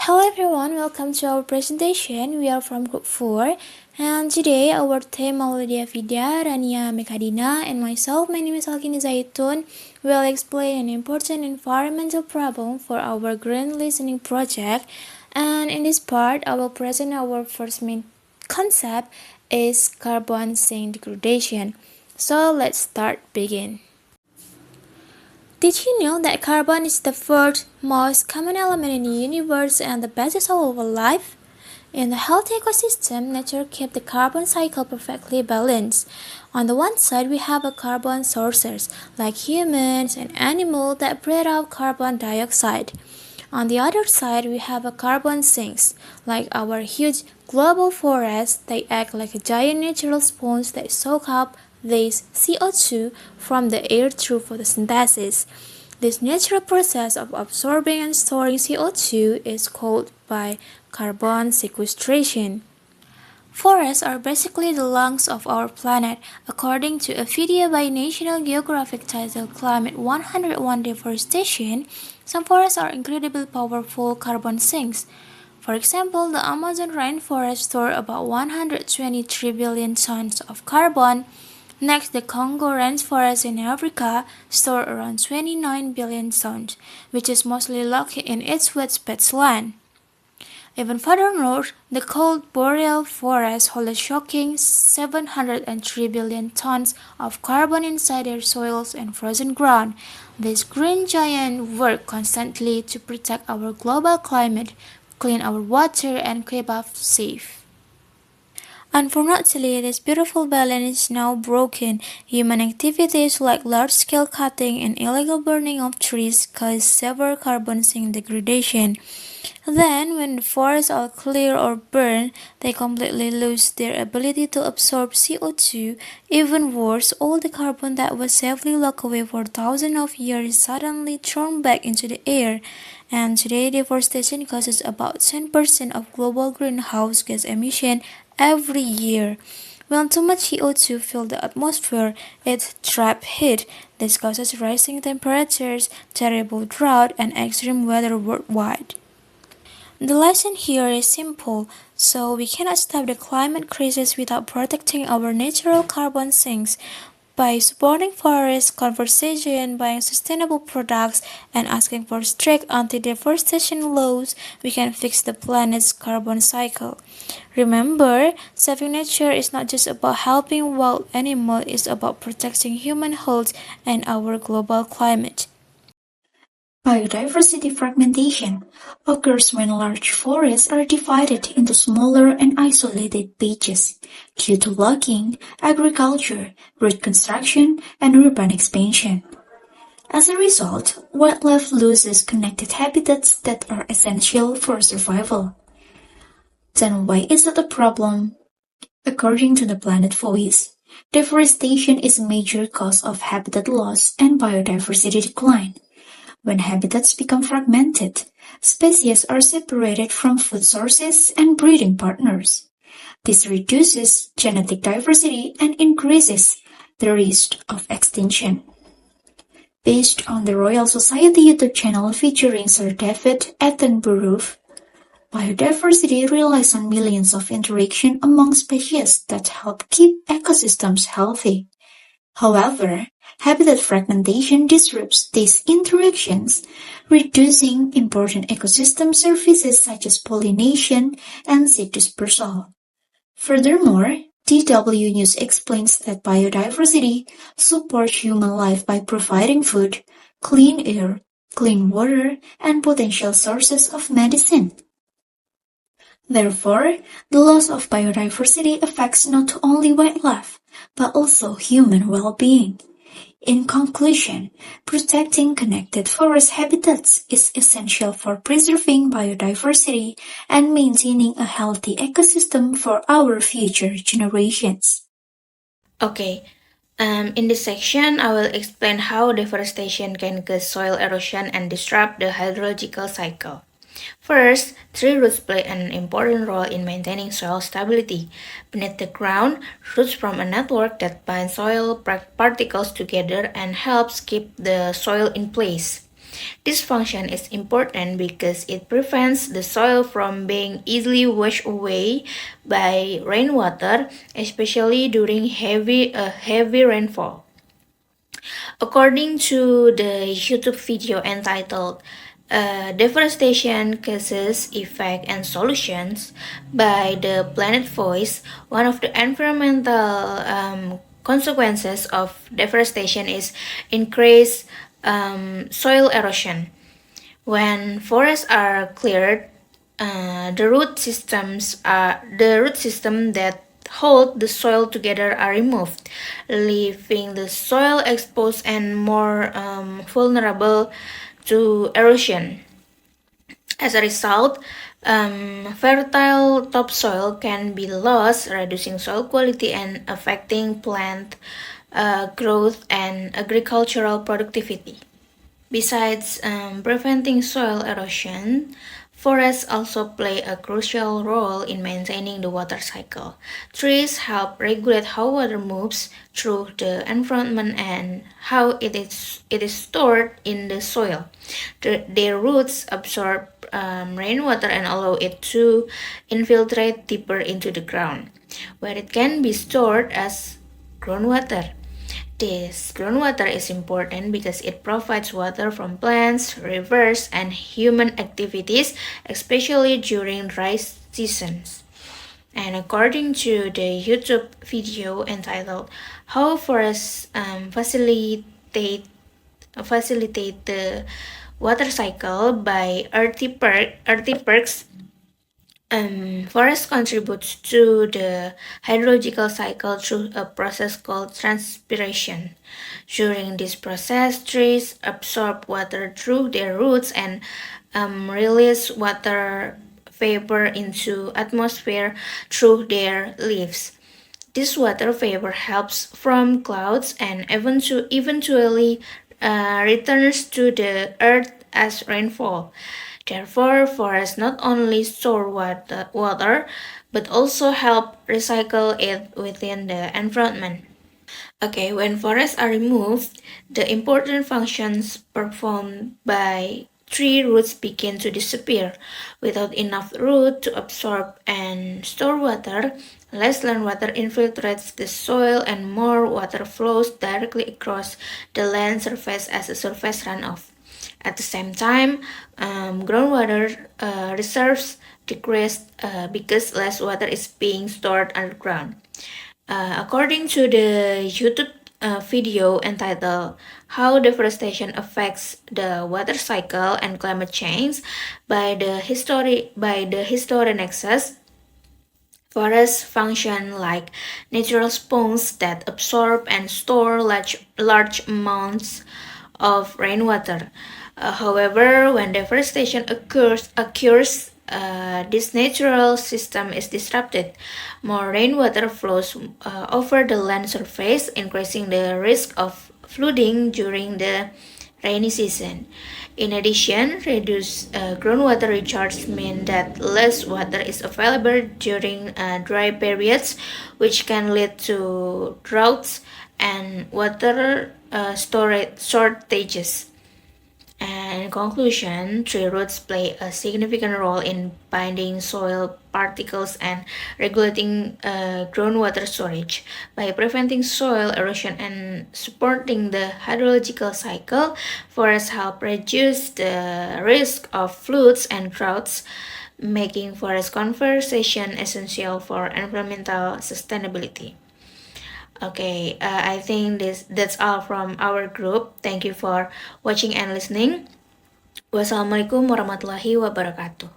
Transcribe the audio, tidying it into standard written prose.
Hello everyone, welcome to our presentation. We are from Group 4 and today our team Maulidyah, Vidha, Rania, Meccadina and myself, my name is Kindy Zaytun, will explain an important environmental problem for our green listening project. And in this part, I will present our first main concept is carbon sink degradation. So let's begin. Did you know that carbon is the fourth most common element in the universe and the basis of our life? In a healthy ecosystem, nature keeps the carbon cycle perfectly balanced. On the one side, we have carbon sources, like humans and animals that breathe out carbon dioxide. On the other side, we have carbon sinks, like our huge global forests. They act like a giant natural sponge that soak up this CO2 from the air through photosynthesis. This natural process of absorbing and storing CO2 is called by carbon sequestration. Forests are basically the lungs of our planet, according to a video by National Geographic titled Climate 101 Deforestation. Some forests are incredibly powerful carbon sinks. For example, the Amazon rainforest stores about 123 billion tons of carbon. Next, the Congo rainforest in Africa stores around 29 billion tons, which is mostly located in its wet land. Even further north, the cold boreal forest holds a shocking 703 billion tons of carbon inside their soils and frozen ground. These green giants work constantly to protect our global climate, clean our water, and keep us safe. Unfortunately, this beautiful balance is now broken. Human activities like large-scale cutting and illegal burning of trees cause severe carbon sink degradation. Then, when the forests are cleared or burned, they completely lose their ability to absorb CO2. Even worse, all the carbon that was safely locked away for thousands of years is suddenly thrown back into the air. And today, deforestation causes about 10% of global greenhouse gas emission every year. When too much CO2 fills the atmosphere, it traps heat. This causes rising temperatures, terrible drought, and extreme weather worldwide. The lesson here is simple, so we cannot stop the climate crisis without protecting our natural carbon sinks. By supporting forest conservation, buying sustainable products, and asking for strict anti-deforestation laws, we can fix the planet's carbon cycle. Remember, saving nature is not just about helping wild animals, it's about protecting human health and our global climate. Biodiversity fragmentation occurs when large forests are divided into smaller and isolated patches due to logging, agriculture, road construction, and urban expansion. As a result, wildlife loses connected habitats that are essential for survival. Then why is it a problem? According to the Planet Voice, deforestation is a major cause of habitat loss and biodiversity decline. When habitats become fragmented, species are separated from food sources and breeding partners. This reduces genetic diversity and increases the risk of extinction. Based on the Royal Society YouTube channel featuring Sir David Attenborough, biodiversity relies on millions of interactions among species that help keep ecosystems healthy. However, habitat fragmentation disrupts these interactions, reducing important ecosystem services such as pollination and seed dispersal. Furthermore, DW News explains that biodiversity supports human life by providing food, clean air, clean water, and potential sources of medicine. Therefore, the loss of biodiversity affects not only wildlife, but also human well-being. In conclusion, protecting connected forest habitats is essential for preserving biodiversity and maintaining a healthy ecosystem for our future generations. Okay, in this section, I will explain how deforestation can cause soil erosion and disrupt the hydrological cycle. First, tree roots play an important role in maintaining soil stability. Beneath the ground, roots form a network that binds soil particles together and helps keep the soil in place. This function is important because it prevents the soil from being easily washed away by rainwater, especially during heavy rainfall. According to the YouTube video entitled Deforestation Causes, Effect, and Solutions by the Planet Voice, one of the environmental consequences of deforestation is increased soil erosion. When forests are cleared, the root system that hold the soil together are removed, leaving the soil exposed and more vulnerable to erosion. As a result, fertile topsoil can be lost, reducing soil quality and affecting plant growth and agricultural productivity. Besides preventing soil erosion, forests also play a crucial role in maintaining the water cycle. Trees help regulate how water moves through the environment and how it is stored in the soil. Their roots absorb rainwater and allow it to infiltrate deeper into the ground, where it can be stored as groundwater. This groundwater is important because it provides water from plants, rivers, and human activities, especially during dry seasons. And according to the YouTube video entitled "How Forests Facilitate the Water Cycle" by Earthy Perks, forest contributes to the hydrological cycle through a process called transpiration. During this process, trees absorb water through their roots and release water vapor into atmosphere through their leaves. This water vapor helps from clouds and eventually returns to the earth as rainfall. Therefore, forests not only store water but also help recycle it within the environment. Okay, when forests are removed, the important functions performed by tree roots begin to disappear. Without enough root to absorb and store water, less land water infiltrates the soil and more water flows directly across the land surface as a surface runoff. At the same time, groundwater reserves decrease because less water is being stored underground. According to the YouTube video entitled "How Deforestation Affects the Water Cycle and Climate Change" by the Nexus, forests function like natural sponges that absorb and store large amounts of rainwater. However, when deforestation occurs, this natural system is disrupted. More rainwater flows over the land surface, increasing the risk of flooding during the rainy season. In addition, reduced groundwater recharge mean that less water is available during dry periods, which can lead to droughts and water storage shortages. And in conclusion, tree roots play a significant role in binding soil particles and regulating groundwater storage. By preventing soil erosion and supporting the hydrological cycle, forests help reduce the risk of floods and droughts, making forest conservation essential for environmental sustainability. Okay, I think that's all from our group. Thank you for watching and listening. Wassalamualaikum warahmatullahi wabarakatuh.